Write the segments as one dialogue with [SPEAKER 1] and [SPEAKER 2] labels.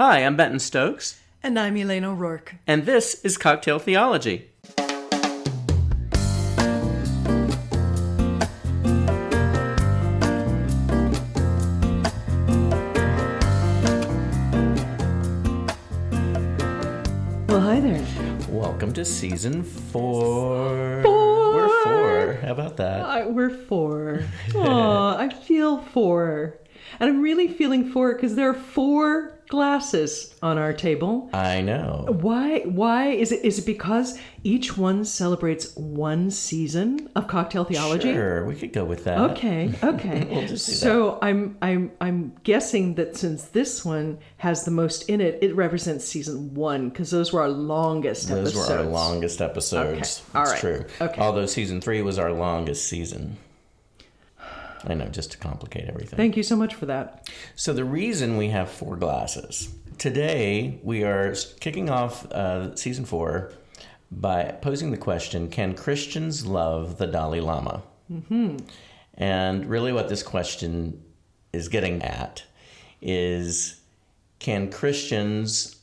[SPEAKER 1] Hi, I'm Benton Stokes.
[SPEAKER 2] And I'm Elane O'Rourke.
[SPEAKER 1] And this is Cocktail Theology.
[SPEAKER 2] Well, hi there.
[SPEAKER 1] Welcome to Season 4. We're 4. How about that?
[SPEAKER 2] We're 4. Aw, I feel 4. And I'm really feeling 4 because there are 4 glasses on our table.
[SPEAKER 1] I know.
[SPEAKER 2] Why? Is it because each one celebrates one season of Cocktail Theology?
[SPEAKER 1] Sure, we could go with that.
[SPEAKER 2] Okay.
[SPEAKER 1] We'll just do
[SPEAKER 2] So I'm guessing that since this one has the most in it, it represents season 1 because those were our longest episodes.
[SPEAKER 1] Those were our longest episodes.
[SPEAKER 2] Okay. All
[SPEAKER 1] That's
[SPEAKER 2] right.
[SPEAKER 1] true.
[SPEAKER 2] Okay.
[SPEAKER 1] Although season 3 was our longest season. I know, just to complicate everything.
[SPEAKER 2] Thank you so much for that.
[SPEAKER 1] So the reason we have 4 glasses. Today, we are kicking off season 4 by posing the question, can Christians love the Dalai Lama? Mm-hmm. And really what this question is getting at is, can Christians,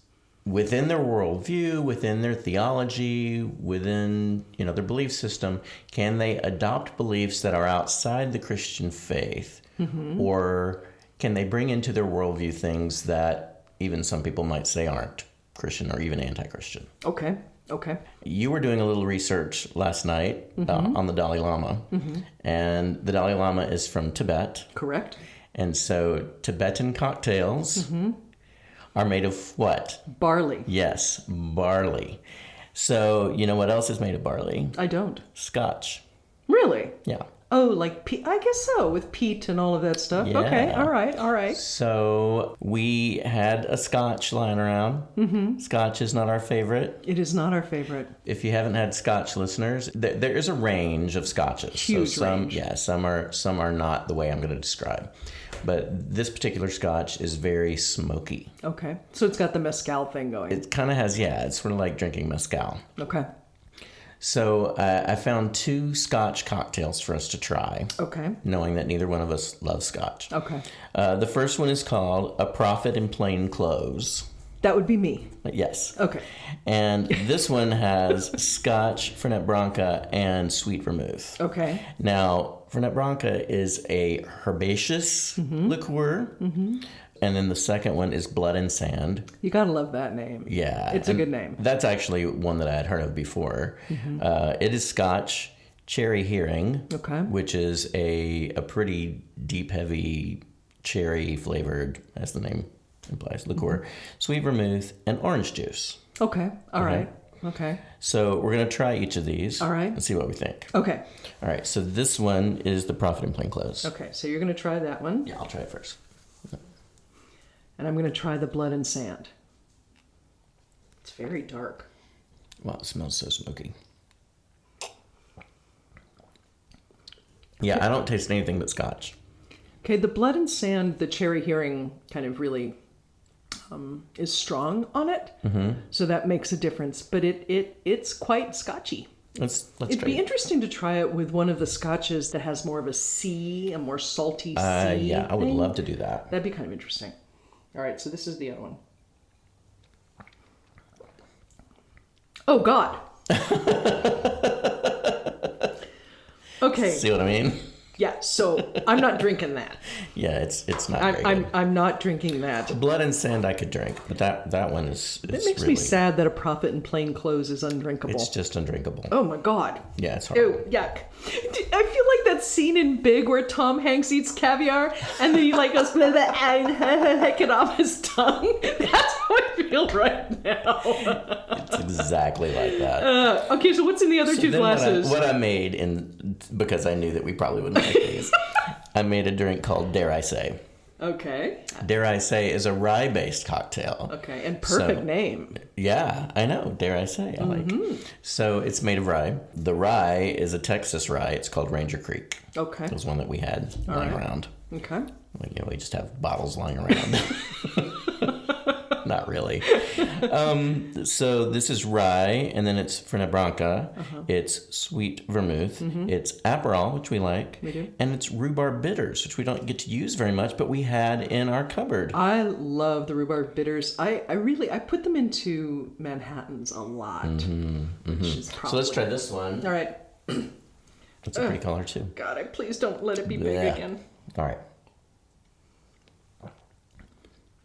[SPEAKER 1] within their worldview, within their theology, within their belief system, can they adopt beliefs that are outside the Christian faith? Mm-hmm. Or can they bring into their worldview things that even some people might say aren't Christian or even anti-Christian?
[SPEAKER 2] Okay.
[SPEAKER 1] You were doing a little research last night on the Dalai Lama. Mm-hmm. And the Dalai Lama is from Tibet.
[SPEAKER 2] Correct.
[SPEAKER 1] And so Tibetan cocktails are made of what?
[SPEAKER 2] Barley.
[SPEAKER 1] Yes, barley. So, you know what else is made of barley?
[SPEAKER 2] I don't.
[SPEAKER 1] Scotch.
[SPEAKER 2] Really?
[SPEAKER 1] Yeah.
[SPEAKER 2] Oh, like peat? I guess so, with peat and all of that stuff.
[SPEAKER 1] Yeah.
[SPEAKER 2] Okay, all right.
[SPEAKER 1] So, we had a scotch lying around. Mm-hmm. Scotch is not our favorite.
[SPEAKER 2] It is not our favorite.
[SPEAKER 1] If you haven't had scotch, listeners, there is a range of scotches.
[SPEAKER 2] Huge range.
[SPEAKER 1] Yeah, some are not the way I'm going to describe. But this particular scotch is very smoky.
[SPEAKER 2] Okay. So it's got the mezcal thing going.
[SPEAKER 1] It kind of has, it's sort of like drinking mezcal.
[SPEAKER 2] Okay.
[SPEAKER 1] So I found 2 scotch cocktails for us to try.
[SPEAKER 2] Okay.
[SPEAKER 1] Knowing that neither one of us loves scotch.
[SPEAKER 2] Okay.
[SPEAKER 1] The first one is called A Prophet in Plain Clothes.
[SPEAKER 2] That would be me.
[SPEAKER 1] Yes.
[SPEAKER 2] Okay.
[SPEAKER 1] And this one has Scotch, Fernet Branca, and sweet vermouth.
[SPEAKER 2] Okay.
[SPEAKER 1] Now, Fernet Branca is a herbaceous liqueur. Mm-hmm. And then the second one is Blood and Sand.
[SPEAKER 2] You gotta love that name.
[SPEAKER 1] Yeah.
[SPEAKER 2] It's a good name.
[SPEAKER 1] That's actually one that I had heard of before. Mm-hmm. It is Scotch, Cherry Heering.
[SPEAKER 2] Okay.
[SPEAKER 1] Which is a pretty deep, heavy, cherry-flavored, as the name implies, liqueur. Mm-hmm. Sweet vermouth, and orange juice.
[SPEAKER 2] Okay. All right. Okay.
[SPEAKER 1] So we're going to try each of these.
[SPEAKER 2] All right.
[SPEAKER 1] And see what we think.
[SPEAKER 2] Okay.
[SPEAKER 1] All right. So this one is the Prophet in Plain Clothes.
[SPEAKER 2] Okay. So you're going to try that one.
[SPEAKER 1] Yeah, I'll try it first.
[SPEAKER 2] And I'm going to try the Blood and Sand. It's very dark.
[SPEAKER 1] Wow, it smells so smoky. Yeah, I don't taste anything but scotch.
[SPEAKER 2] Okay, the Blood and Sand, the cherry hearing kind of really is strong on it. Mm-hmm. So that makes a difference. But it's quite scotchy. It'd be interesting to try it with one of the scotches that has more of a more salty sea.
[SPEAKER 1] Yeah, I would love to do that.
[SPEAKER 2] That'd be kind of interesting. All right, so this is the other one. Oh, God. Okay.
[SPEAKER 1] See what I mean?
[SPEAKER 2] Yeah, so I'm not drinking that.
[SPEAKER 1] Yeah, it's not very good.
[SPEAKER 2] I'm not drinking that.
[SPEAKER 1] Blood and Sand I could drink, but that one is
[SPEAKER 2] It makes me sad that A Prophet in Plain Clothes is undrinkable.
[SPEAKER 1] It's just undrinkable.
[SPEAKER 2] Oh my God.
[SPEAKER 1] Yeah, it's horrible.
[SPEAKER 2] Ew, yuck. I feel like that scene in Big where Tom Hanks eats caviar and then he goes and heck it off his tongue. That's how I feel right now.
[SPEAKER 1] It's exactly like that.
[SPEAKER 2] Okay, so what's in the other 2 glasses?
[SPEAKER 1] What I made, because I knew that we probably wouldn't like these, I made a drink called Dare I Say.
[SPEAKER 2] Okay.
[SPEAKER 1] Dare I Say is a rye-based cocktail.
[SPEAKER 2] Okay, and perfect name.
[SPEAKER 1] Yeah, I know. Dare I Say. I like. So it's made of rye. The rye is a Texas rye. It's called Ranger Creek.
[SPEAKER 2] Okay.
[SPEAKER 1] It was one that we had lying around.
[SPEAKER 2] Okay.
[SPEAKER 1] We just have bottles lying around. Not really. So this is rye, and then it's Fernet Branca. It's sweet vermouth. It's Aperol, which we like.
[SPEAKER 2] We do.
[SPEAKER 1] And it's rhubarb bitters, which we don't get to use very much, but we had in our cupboard.
[SPEAKER 2] I love the rhubarb bitters. I put them into Manhattans a lot. Which is probably...
[SPEAKER 1] So let's try this one.
[SPEAKER 2] All right.
[SPEAKER 1] It's a pretty color, too.
[SPEAKER 2] God, please don't let it be big again.
[SPEAKER 1] All right.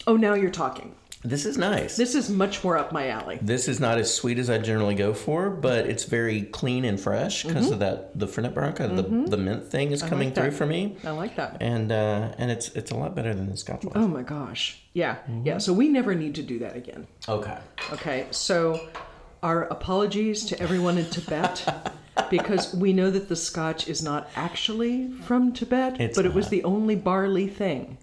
[SPEAKER 2] Oh, now you're talking.
[SPEAKER 1] This is nice.
[SPEAKER 2] This is much more up my alley.
[SPEAKER 1] This is not as sweet as I generally go for, but it's very clean and fresh because of that. The Fernet Branca, the mint thing is coming through for me.
[SPEAKER 2] I like that.
[SPEAKER 1] And it's a lot better than the Scotch one.
[SPEAKER 2] Oh my gosh. Yeah. Yeah. So we never need to do that again. Okay. So our apologies to everyone in Tibet because we know that the Scotch is not actually from Tibet, but it was the only barley thing.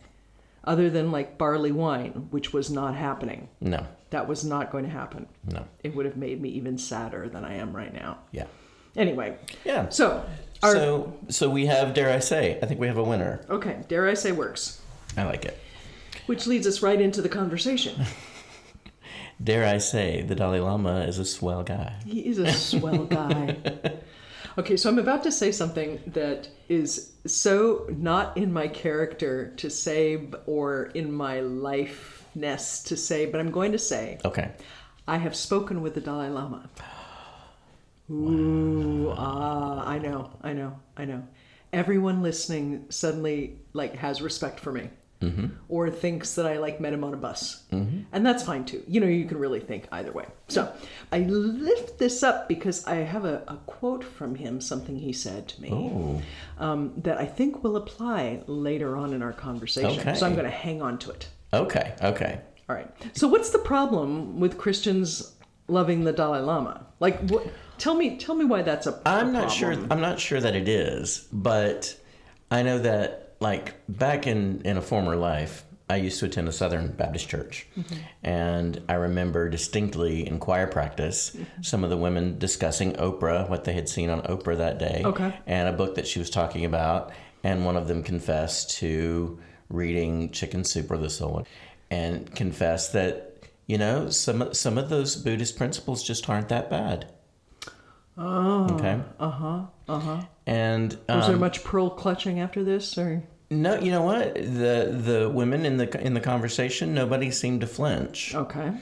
[SPEAKER 2] Other than like barley wine, which was not happening.
[SPEAKER 1] No.
[SPEAKER 2] That was not going to happen.
[SPEAKER 1] No.
[SPEAKER 2] It would have made me even sadder than I am right now.
[SPEAKER 1] Yeah.
[SPEAKER 2] Anyway.
[SPEAKER 1] Yeah.
[SPEAKER 2] So
[SPEAKER 1] we have, dare I say, I think we have a winner.
[SPEAKER 2] Okay. Dare I say works.
[SPEAKER 1] I like it.
[SPEAKER 2] Which leads us right into the conversation.
[SPEAKER 1] Dare I say, the Dalai Lama is a swell guy.
[SPEAKER 2] He is a swell guy. Okay, so I'm about to say something that is so not in my character to say or in my lifeness to say, but I'm going to say.
[SPEAKER 1] Okay.
[SPEAKER 2] I have spoken with the Dalai Lama. Ooh, I know. Everyone listening suddenly has respect for me. Or thinks that I met him on a bus. And that's fine too. You can really think either way. So I lift this up because I have a quote from him, something he said to me that I think will apply later on in our conversation.
[SPEAKER 1] Okay.
[SPEAKER 2] So I'm going to hang on to it.
[SPEAKER 1] Okay.
[SPEAKER 2] All right. So what's the problem with Christians loving the Dalai Lama? Tell me why that's a problem.
[SPEAKER 1] I'm not sure that it is, but I know that back in a former life, I used to attend a Southern Baptist church. And I remember distinctly in choir practice, some of the women discussing Oprah, what they had seen on Oprah that day, and a book that she was talking about. And one of them confessed to reading Chicken Soup or the Soul One, and confessed that, some of those Buddhist principles just aren't that bad.
[SPEAKER 2] Oh.
[SPEAKER 1] Okay. And
[SPEAKER 2] was there much pearl clutching after this, or?
[SPEAKER 1] No, you know what? The women in the conversation, nobody seemed to flinch.
[SPEAKER 2] Okay.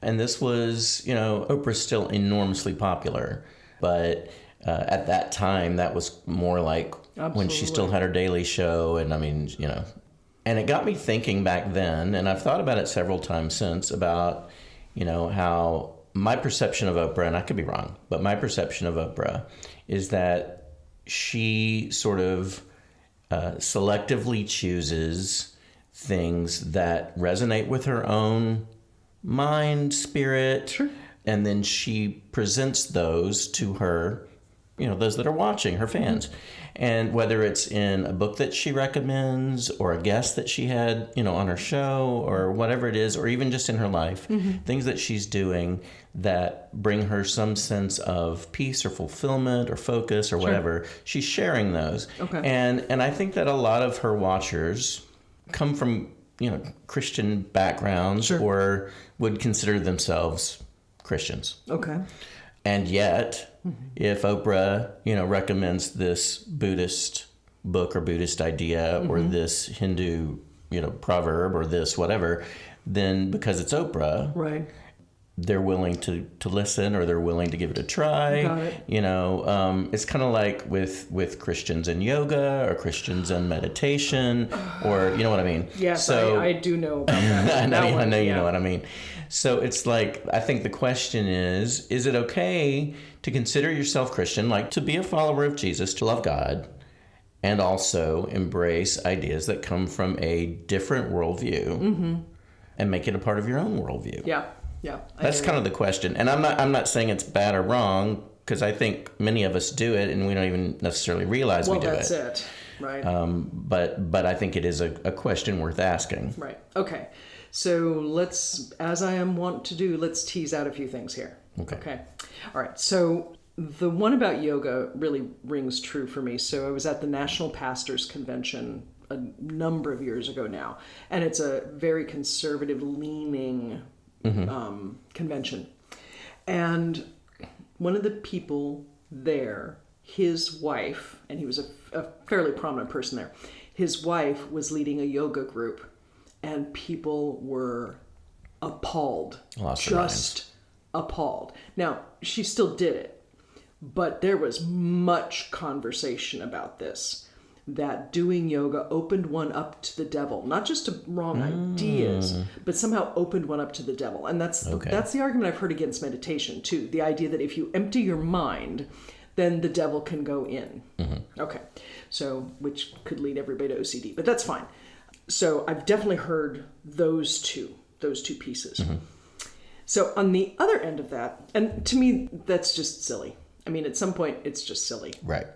[SPEAKER 1] And this was, Oprah's still enormously popular, but at that time that was more like when she still had her Daily Show, and and it got me thinking back then, and I've thought about it several times since about, how my perception of Oprah, and I could be wrong, but my perception of Oprah is that she sort of selectively chooses things that resonate with her own mind, spirit,
[SPEAKER 2] sure.
[SPEAKER 1] And then she presents those to her, those that are watching, her fans. And whether it's in a book that she recommends or a guest that she had, on her show or whatever it is, or even just in her life, things that she's doing that bring her some sense of peace or fulfillment or focus or whatever, she's sharing those.
[SPEAKER 2] Okay.
[SPEAKER 1] And I think that a lot of her watchers come from, Christian backgrounds or would consider themselves Christians.
[SPEAKER 2] Okay.
[SPEAKER 1] And yet, if Oprah, recommends this Buddhist book or Buddhist idea or this Hindu, proverb or this whatever, then because it's Oprah,
[SPEAKER 2] right,
[SPEAKER 1] they're willing to listen or they're willing to give it a try.
[SPEAKER 2] Got it.
[SPEAKER 1] It's kind of like with Christians in yoga or Christians in meditation, or you know what I mean.
[SPEAKER 2] Yes, so, I do know about that.
[SPEAKER 1] I know you know what I mean. So it's I think the question is it okay to consider yourself Christian, to be a follower of Jesus, to love God, and also embrace ideas that come from a different worldview and make it a part of your own worldview?
[SPEAKER 2] Yeah.
[SPEAKER 1] That's kind of the question. And I'm not saying it's bad or wrong, because I think many of us do it and we don't even necessarily realize we do it.
[SPEAKER 2] Well, that's it. Right.
[SPEAKER 1] But I think it is a question worth asking.
[SPEAKER 2] Right. Okay. So let's, as I am wont to do, let's tease out a few things here. Okay. All right. So the one about yoga really rings true for me. So I was at the National Pastors Convention a number of years ago now, and it's a very conservative leaning convention. And one of the people there, his wife, and he was a fairly prominent person there, his wife was leading a yoga group, and people were appalled. Just appalled. Now, she still did it, but there was much conversation about this, that doing yoga opened one up to the devil, not just to wrong ideas, but somehow opened one up to the devil. And that's the argument I've heard against meditation too. The idea that if you empty your mind, then the devil can go in. Okay. So, which could lead everybody to OCD, but that's fine. So I've definitely heard those two pieces. So on the other end of that, and to me, that's just silly. I mean, at some point, it's just silly.
[SPEAKER 1] Right.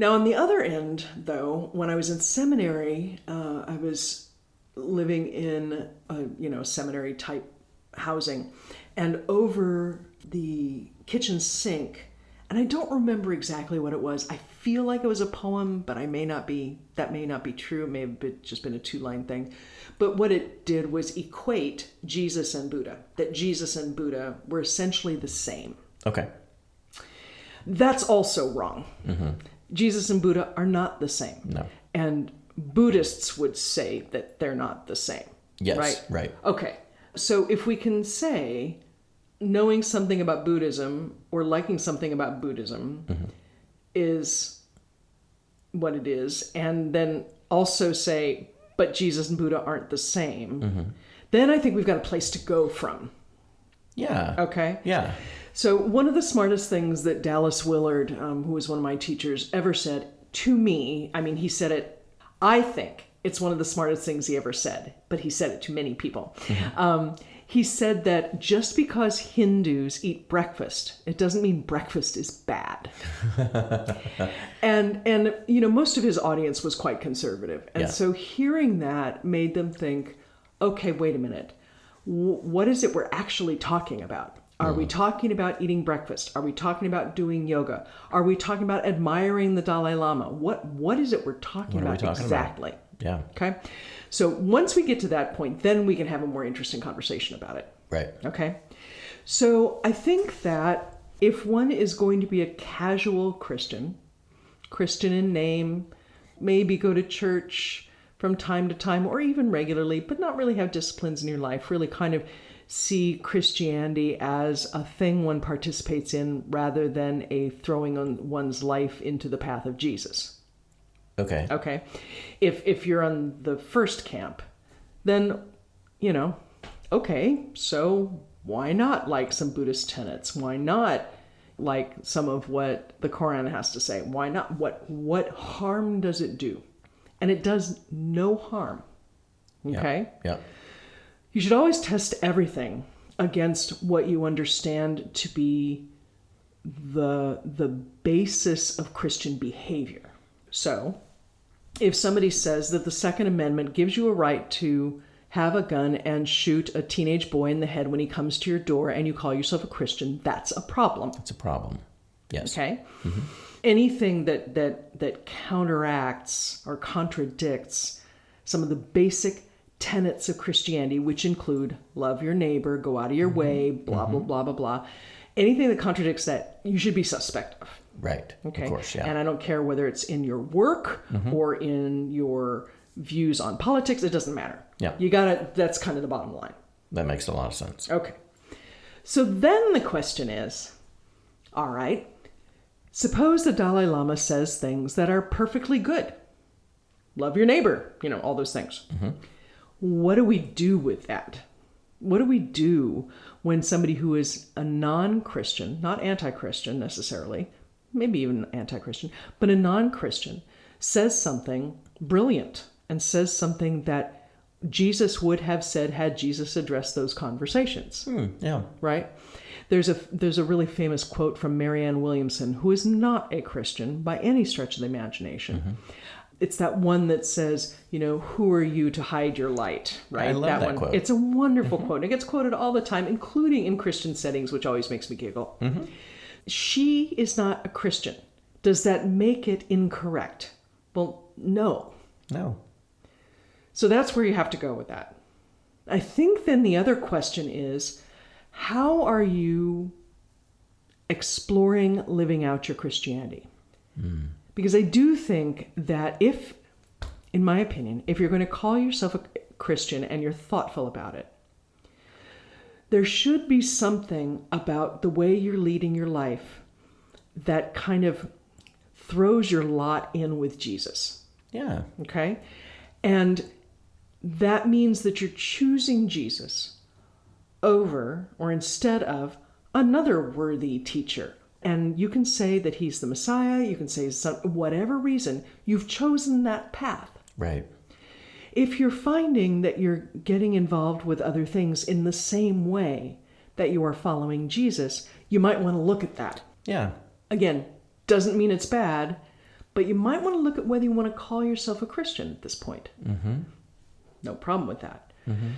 [SPEAKER 2] Now, on the other end, though, when I was in seminary, I was living in a seminary-type housing, and over the kitchen sink, and I don't remember exactly what it was. I feel like it was a poem, but that may not be true. It may have just been a 2-line thing. But what it did was equate Jesus and Buddha, that Jesus and Buddha were essentially the same.
[SPEAKER 1] Okay.
[SPEAKER 2] That's also wrong. Jesus and Buddha are not the same.
[SPEAKER 1] No.
[SPEAKER 2] And Buddhists would say that they're not the same.
[SPEAKER 1] Yes, right.
[SPEAKER 2] Okay. So if we can say knowing something about Buddhism or liking something about Buddhism is what it is, and then also say, but Jesus and Buddha aren't the same, then I think we've got a place to go from.
[SPEAKER 1] Yeah.
[SPEAKER 2] Okay?
[SPEAKER 1] Yeah.
[SPEAKER 2] So one of the smartest things that Dallas Willard, who was one of my teachers, ever said to me, I mean, he said it, I think it's one of the smartest things he ever said, but he said it to many people. He said that just because Hindus eat breakfast, it doesn't mean breakfast is bad. and most of his audience was quite conservative. And so hearing that made them think, okay, wait a minute. What is it we're actually talking about? Are we talking about eating breakfast? Are we talking about doing yoga? Are we talking about admiring the Dalai Lama? What is it we're talking about exactly?
[SPEAKER 1] Yeah.
[SPEAKER 2] Okay. So once we get to that point, then we can have a more interesting conversation about it.
[SPEAKER 1] Right.
[SPEAKER 2] Okay. So I think that if one is going to be a casual Christian in name, maybe go to church from time to time or even regularly, but not really have disciplines in your life, really kind of see Christianity as a thing one participates in rather than a throwing on one's life into the path of Jesus.
[SPEAKER 1] Okay.
[SPEAKER 2] Okay. If you're on the first camp, then, okay, so why not like some Buddhist tenets? Why not like some of what the Quran has to say? Why not? What harm does it do? And it does no harm. Okay?
[SPEAKER 1] Yeah.
[SPEAKER 2] You should always test everything against what you understand to be the basis of Christian behavior. So, if somebody says that the Second Amendment gives you a right to have a gun and shoot a teenage boy in the head when he comes to your door and you call yourself a Christian, that's a problem.
[SPEAKER 1] It's a problem. Yes.
[SPEAKER 2] Okay? Anything that counteracts or contradicts some of the basic tenets of Christianity, which include love your neighbor, go out of your way, blah, blah, blah, blah, blah. Anything that contradicts that, you should be suspect of.
[SPEAKER 1] Right.
[SPEAKER 2] Okay.
[SPEAKER 1] Of course, yeah.
[SPEAKER 2] And I don't care whether it's in your work or in your views on politics. It doesn't matter.
[SPEAKER 1] Yeah.
[SPEAKER 2] That's kind of the bottom line.
[SPEAKER 1] That makes a lot of sense.
[SPEAKER 2] Okay. So then the question is, all right, suppose the Dalai Lama says things that are perfectly good. Love your neighbor, all those things. What do we do with that? What do we do when somebody who is a non-Christian, not anti-Christian necessarily, maybe even anti-Christian, but a non-Christian, says something brilliant and says something that Jesus would have said had Jesus addressed those conversations?
[SPEAKER 1] Yeah.
[SPEAKER 2] Right? There's a really famous quote from Marianne Williamson, who is not a Christian by any stretch of the imagination. It's that one that says, who are you to hide your light, right?
[SPEAKER 1] I love that quote.
[SPEAKER 2] It's a wonderful quote. It gets quoted all the time, including in Christian settings, which always makes me giggle. She is not a Christian. Does that make it incorrect? Well, no.
[SPEAKER 1] No.
[SPEAKER 2] So that's where you have to go with that. I think then the other question is, how are you exploring living out your Christianity? Because I do think that if, in my opinion, if you're going to call yourself a Christian and you're thoughtful about it, there should be something about the way you're leading your life that kind of throws your lot in with Jesus.
[SPEAKER 1] Yeah.
[SPEAKER 2] Okay? And that means that you're choosing Jesus over or instead of another worthy teacher. And you can say that he's the Messiah, you can say whatever reason, you've chosen that path.
[SPEAKER 1] Right.
[SPEAKER 2] If you're finding that you're getting involved with other things in the same way that you are following Jesus, you might want to look at that.
[SPEAKER 1] Yeah.
[SPEAKER 2] Again, doesn't mean it's bad, but you might want to look at whether you want to call yourself a Christian at this point. Mm-hmm. No problem with that. Mm-hmm.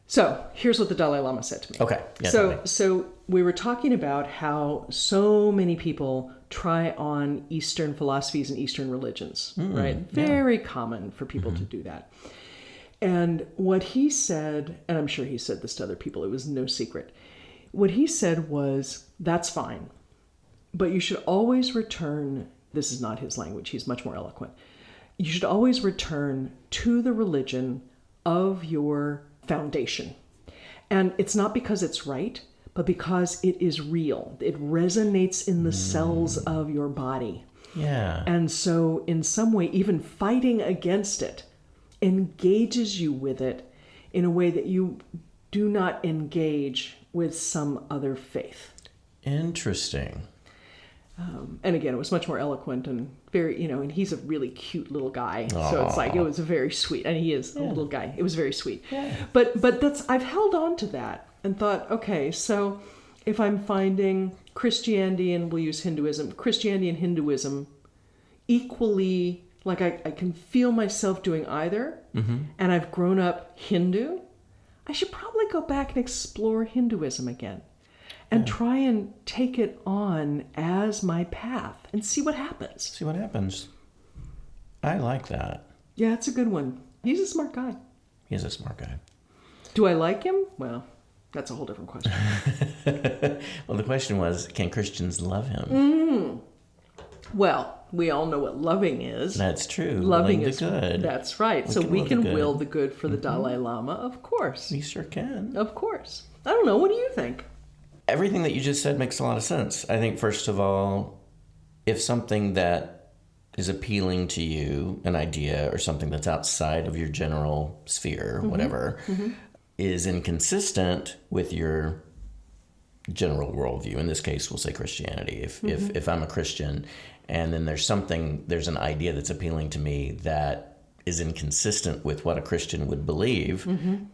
[SPEAKER 2] So here's what the Dalai Lama said to me.
[SPEAKER 1] Okay. Yeah,
[SPEAKER 2] so we were talking about how so many people try on Eastern philosophies and Eastern religions, right? Very common for people to do that. And what he said, and I'm sure he said this to other people, it was no secret. What he said was, that's fine, but you should always return, this is not his language, he's much more eloquent. You should always return to the religion of your foundation. And it's not because it's right, but because it is real. It resonates in the cells of your body.
[SPEAKER 1] Yeah.
[SPEAKER 2] And so in some way, even fighting against it engages you with it in a way that you do not engage with some other faith.
[SPEAKER 1] Interesting.
[SPEAKER 2] And again, it was much more eloquent and very, and he's a really cute little guy. Aww. So it's like, it was very sweet. And he is a little guy. It was very sweet. Yeah. But I've held on to that and thought, okay, so if I'm finding Christianity and we'll use Hinduism, Christianity and Hinduism equally, like I can feel myself doing either, and I've grown up Hindu, I should probably go back and explore Hinduism again. And try and take it on as my path and see what happens.
[SPEAKER 1] See what happens. I like that.
[SPEAKER 2] Yeah, it's a good one. He's a smart guy.
[SPEAKER 1] He's a smart guy.
[SPEAKER 2] Do I like him? Well, that's a whole different question.
[SPEAKER 1] Well, the question was, can Christians love him?
[SPEAKER 2] Well, we all know what loving is.
[SPEAKER 1] That's true.
[SPEAKER 2] Loving
[SPEAKER 1] is good.
[SPEAKER 2] That's right. So we can will the good for the Dalai Lama, of course.
[SPEAKER 1] We sure can.
[SPEAKER 2] Of course. I don't know. What do you think?
[SPEAKER 1] Everything that you just said makes a lot of sense. I think, first of all, if something that is appealing to you, an idea or something that's outside of your general sphere, whatever, is inconsistent with your general worldview, in this case, we'll say Christianity. If I'm a Christian and then there's an idea that's appealing to me that is inconsistent with what a Christian would believe,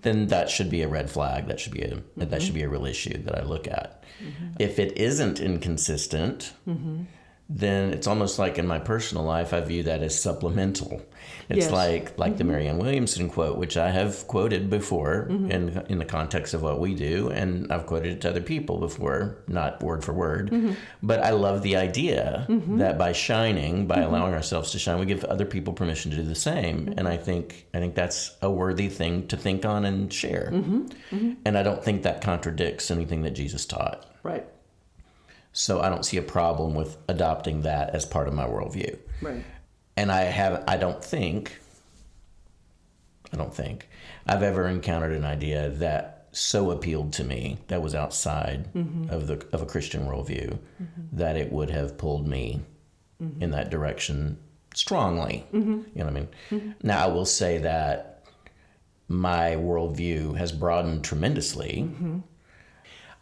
[SPEAKER 1] then that should be a red flag. That should be a real issue that I look at. If it isn't inconsistent, then it's almost like in my personal life, I view that as supplemental. It's like the Marianne Williamson quote, which I have quoted before in the context of what we do, and I've quoted it to other people before, not word for word. But I love the idea that by shining, by allowing ourselves to shine, we give other people permission to do the same. And I think that's a worthy thing to think on and share. And I don't think that contradicts anything that Jesus taught.
[SPEAKER 2] Right.
[SPEAKER 1] So I don't see a problem with adopting that as part of my worldview.
[SPEAKER 2] Right.
[SPEAKER 1] And I don't think I've ever encountered an idea that so appealed to me that was outside of a Christian worldview that it would have pulled me in that direction strongly. You know what I mean? Now I will say that my worldview has broadened tremendously.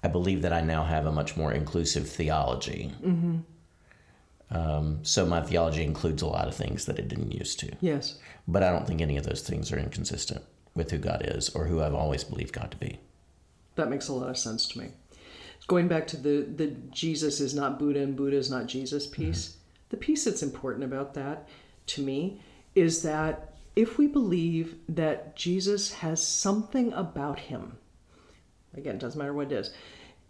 [SPEAKER 1] I believe that I now have a much more inclusive theology. So my theology includes a lot of things that it didn't used to.
[SPEAKER 2] Yes.
[SPEAKER 1] But I don't think any of those things are inconsistent with who God is or who I've always believed God to be.
[SPEAKER 2] That makes a lot of sense to me. Going back to the Jesus is not Buddha and Buddha is not Jesus piece, the piece that's important about that to me is that if we believe that Jesus has something about him, again, it doesn't matter what it is,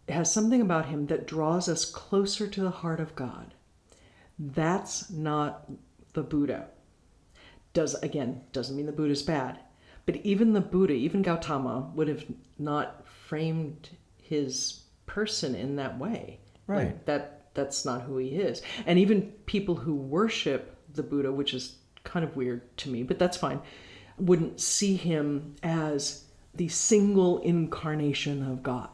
[SPEAKER 2] it has something about him that draws us closer to the heart of God. That's not the Buddha. Doesn't mean the Buddha's bad, But even the Buddha, even Gautama, would have not framed his person in that way.
[SPEAKER 1] Right.
[SPEAKER 2] Like that's not who he is. And even people who worship the Buddha, which is kind of weird to me, but that's fine, wouldn't see him as the single incarnation of God.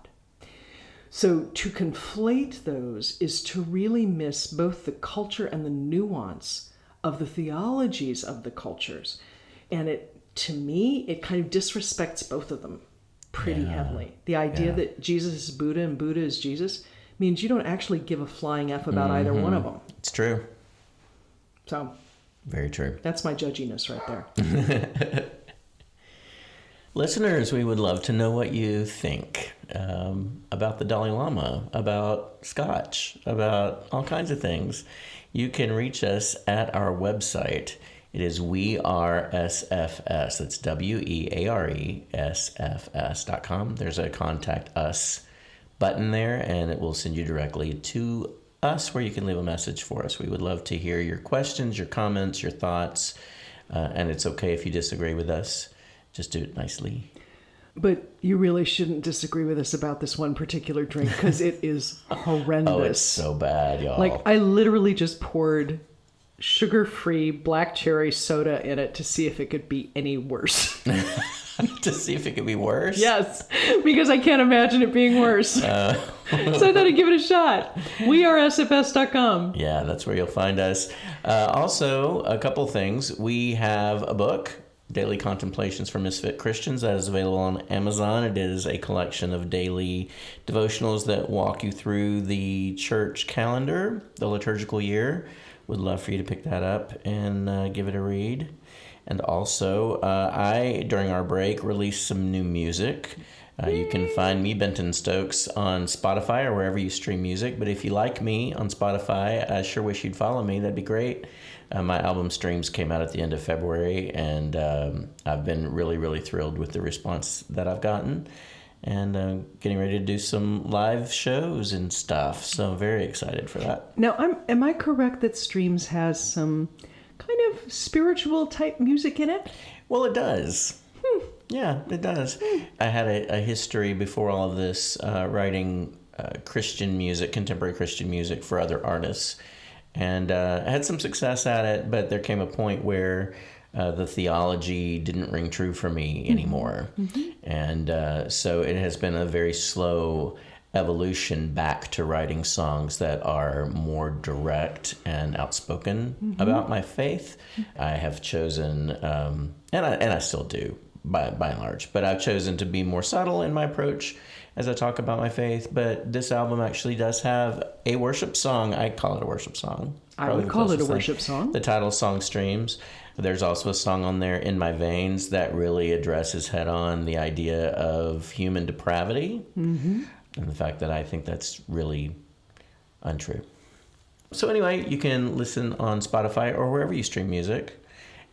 [SPEAKER 2] So to conflate those is to really miss both the culture and the nuance of the theologies of the cultures. And to me, it kind of disrespects both of them pretty heavily. The idea that Jesus is Buddha and Buddha is Jesus means you don't actually give a flying F about either one of them.
[SPEAKER 1] It's true.
[SPEAKER 2] So,
[SPEAKER 1] very true.
[SPEAKER 2] That's my judginess right there.
[SPEAKER 1] Listeners, we would love to know what you think about the Dalai Lama, about Scotch, about all kinds of things. You can reach us at our website. It is wearesfs. That's wearesfs.com. There's a contact us button there, and it will send you directly to us where you can leave a message for us. We would love to hear your questions, your comments, your thoughts, and it's okay if you disagree with us. Just do it nicely.
[SPEAKER 2] But you really shouldn't disagree with us about this one particular drink because it is horrendous.
[SPEAKER 1] Oh, it's so bad, y'all.
[SPEAKER 2] Like, I literally just poured sugar-free black cherry soda in it to see if it could be any worse.
[SPEAKER 1] To see if it could be worse?
[SPEAKER 2] Yes, because I can't imagine it being worse. So I thought I'd give it a shot. wearesfs.com.
[SPEAKER 1] Yeah, that's where you'll find us. Also, a couple things. We have a book, Daily Contemplations for Misfit Christians, that is available on Amazon. It is a collection of daily devotionals that walk you through the church calendar, the liturgical year. Would love for you to pick that up and give it a read. And also, I, during our break, released some new music. You can find me, Benton Stokes, on Spotify or wherever you stream music. But if you like me on Spotify, I sure wish you'd follow me. That'd be great. My album Streams came out at the end of February, and I've been really, really thrilled with the response that I've gotten. And getting ready to do some live shows and stuff. So I'm very excited for that.
[SPEAKER 2] Now, am I correct that Streams has some kind of spiritual type music in it?
[SPEAKER 1] Well, it does. Yeah, it does. I had a history before all of this writing Christian music, contemporary Christian music for other artists. And I had some success at it, but there came a point where the theology didn't ring true for me anymore. Mm-hmm. And so it has been a very slow evolution back to writing songs that are more direct and outspoken about my faith. I have chosen, and I still do by and large, but I've chosen to be more subtle in my approach as I talk about my faith. But this album actually does have a worship song. I call it a worship song.
[SPEAKER 2] I would call it a worship song.
[SPEAKER 1] The title song, Streams. There's also a song on there, In My Veins, that really addresses head on the idea of human depravity. Mm-hmm. And the fact that I think that's really untrue. So anyway, you can listen on Spotify or wherever you stream music.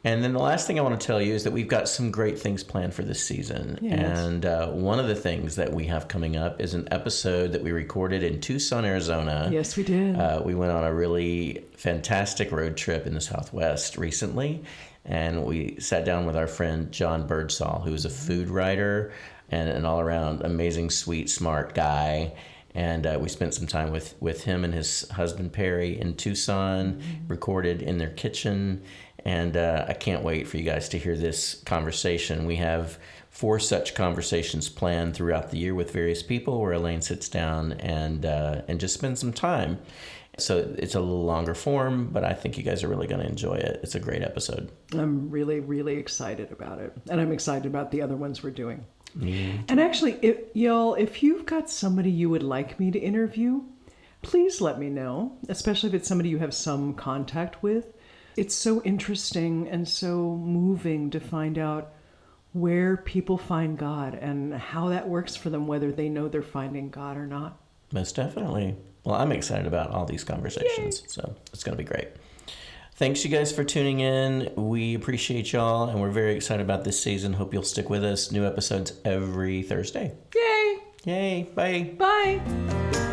[SPEAKER 1] And then the last thing I want to tell you is that we've got some great things planned for this season. Yes. And one of the things that we have coming up is an episode that we recorded in Tucson, Arizona.
[SPEAKER 2] Yes, we did.
[SPEAKER 1] We went on a really fantastic road trip in the Southwest recently. And we sat down with our friend John Birdsall, who is a food writer and an all-around amazing, sweet, smart guy. And we spent some time with him and his husband, Perry, in Tucson, recorded in their kitchen. And I can't wait for you guys to hear this conversation. We have 4 such conversations planned throughout the year with various people where Elane sits down and just spends some time. So it's a little longer form, but I think you guys are really going to enjoy it. It's a great episode.
[SPEAKER 2] I'm really, really excited about it. And I'm excited about the other ones we're doing.
[SPEAKER 1] Mm-hmm.
[SPEAKER 2] And actually, if you've got somebody you would like me to interview, please let me know, especially if it's somebody you have some contact with. It's so interesting and so moving to find out where people find God and how that works for them, whether they know they're finding God or not.
[SPEAKER 1] Most definitely. Well, I'm excited about all these conversations. Yay. So it's going to be great. Thanks, you guys, for tuning in. We appreciate y'all, and we're very excited about this season. Hope you'll stick with us. New episodes every Thursday.
[SPEAKER 2] Yay!
[SPEAKER 1] Yay. Bye.
[SPEAKER 2] Bye.